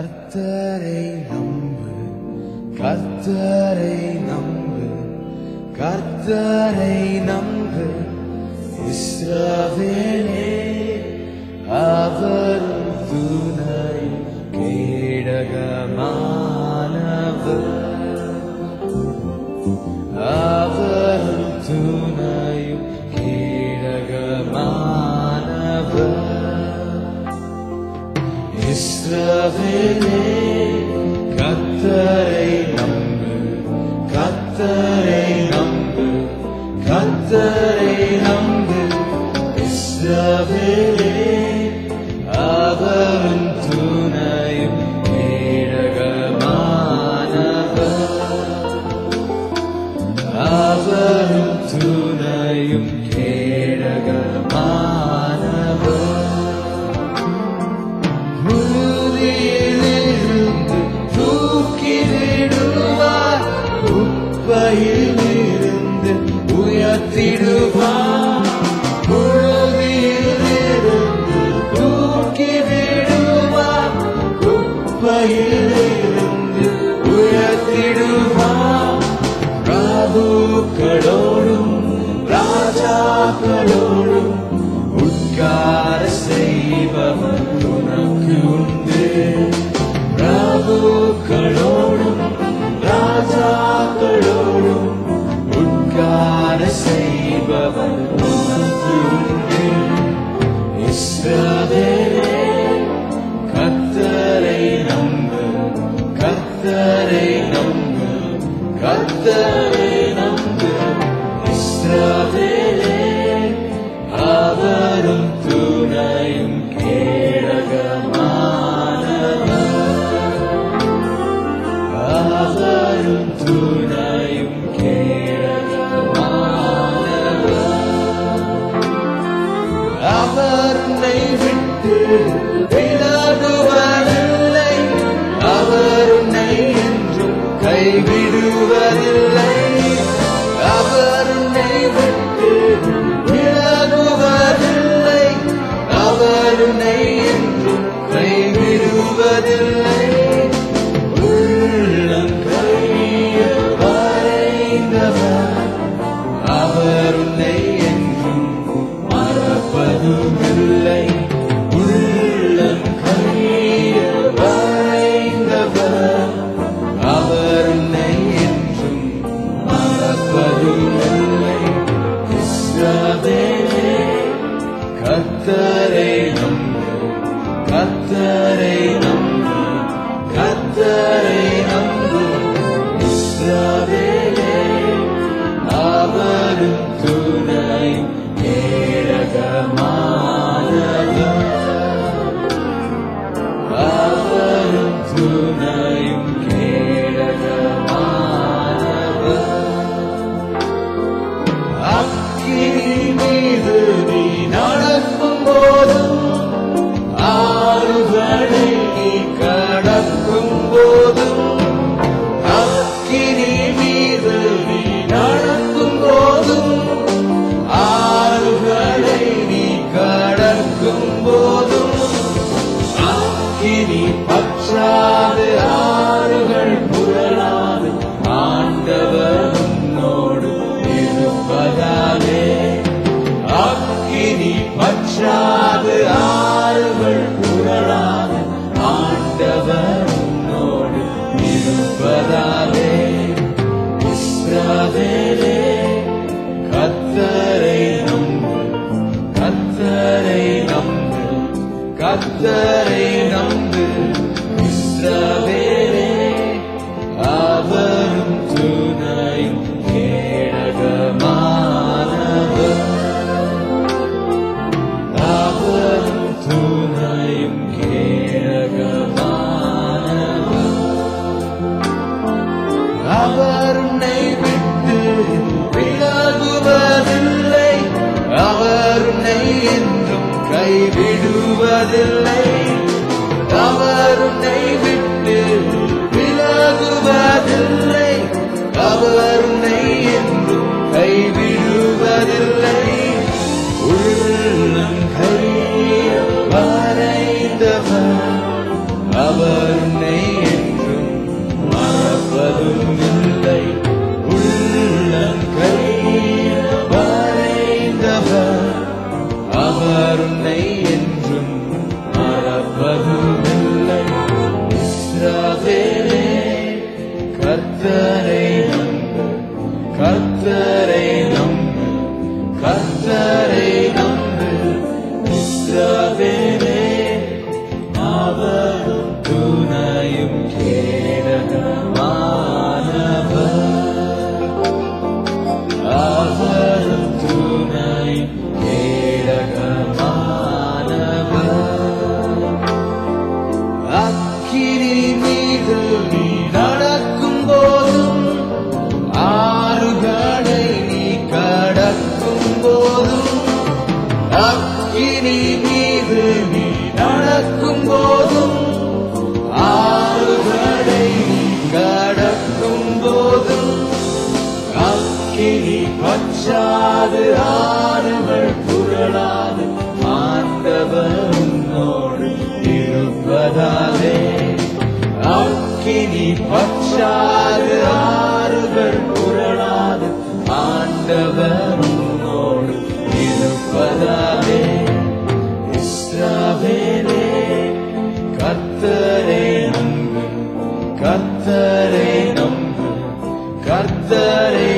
கர்த்தரை நம்பு, கர்த்தரை நம்பு, கர்த்தரை நம்பு இஸ்ரவேலே. அவர் துணை கேடகமானவர், அவர் துணையும் கேடகமானவர். இஸ்ரவேலே கர்த்தரை நம்பு, கர்த்தரை நம்பு, கர்த்தரை நம்பு இஸ்ரவேலே. அவரும் துணையும் கேடகமானவர், அவரும் துணையும் கேடகமானவர். புழுதியிலிருந்து தூக்கி விடுவார், குப்பையிலிருந்து உயர்த்திடுவார். புழுதியிலிருந்து தூக்கி விடுவார், குப்பையிலிருந்து உயர்த்திடுவார். பிரபுக்களோடும் ராஜாக்களோடும் உட்கார செய்பவர் உனக்கு உண்டு. பிரபுக்களோடும் ராஜாக்களோடும் உட்கார செய்பவர் உனக்கு உண்டு. இஸ்ரவேலே கர்த்தரை நம்பு, கர்த்தரை நம்பு, கர்த்தரை நம்பு இஸ்ரவேலே. அவரும் துணையும் கேடகமானவர், அவரும் துணையும் கேடகமானவர். அவர் உன்னை விட்டு விலகுவதில்லை, அவர் உன்னை என்றும் கைவிடுவதில்லை. அவர் உன்னை விட்டு விலகுவதில்லை, அவர் உன்னை என்றும் கைவிடுவதில்லை. உள்ளம் கையில் வரைந்தவர், அவர் உன்னை என்றும் மறப்பதுமில்லை. உள்ளம் கையில் வரைந்தவர், அவர் உன்னை என்றும் மறப்பதுமில்லை. இஸ்ரவேலே கர்த்தரை நம்பு, கர்த்தரை நம்பு, கர்த்தரை நம்பு இஸ்ரவேலே. அவரும் துணையும் கேடகமானவர், அவரும் துணையும் கேடகமானவர். அக்கினி மீது நீ நடக்கும் போதும், ஆறுகளை நீ கடக்கும் போதும், அக்கினி மீது நீ நடக்கும் போதும், ஆறுகளை நீ கடக்கும் போதும், அக்கினி பற்றாது ஆறுகள் புரளாது ஆண்டவர் உன்னோடு இருப்பதாலே. அக்கினி பற்றாது ஆறுகள் புரளாது ஆண்டவர் உன்னோடு இருப்பதாலே. இஸ்ரவேலே கர்த்தரை நம்பு, கர்த்தரை நம்பு, கர்த்தரை நம்பு இஸ்ரவேலே. அவரும் துணை இல்லை. உள்ளங்கையில் வரைந்தவர் அவர் உன்னை என்றும் மறப்பதுமில்லை. இஸ்ரவேலே கர்த்தரை நம்பு, கர்த்தரை நம்பு, கர்த்தரை நம்பு. இஸ்ரவேலே அவரும் துணையும் கேடகமானவர், அவரும் துணையும் கேடகமானவர். அக்கினி மீது நீ நடக்கும் போதும், ஆறுகளை நீ கடக்கும் போதும், அக்கினி மீது நீ நடக்கும் போதும், ஆறுகளை நீ கடக்கும் போதும், அக்கினி பச்சாது ஆறுகள் புரளாது ஆண்டவர் உன்னோடு இருப்பதாலே. அக்கினி பச்சாது ஆறுகள் புரளாது ஆண்டவர் உன்னோடு இருப்பதாலே. இஸ்ரவேலே கர்த்தரை நம்பு, கர்த்தரை நம்பு, கர்த்தரை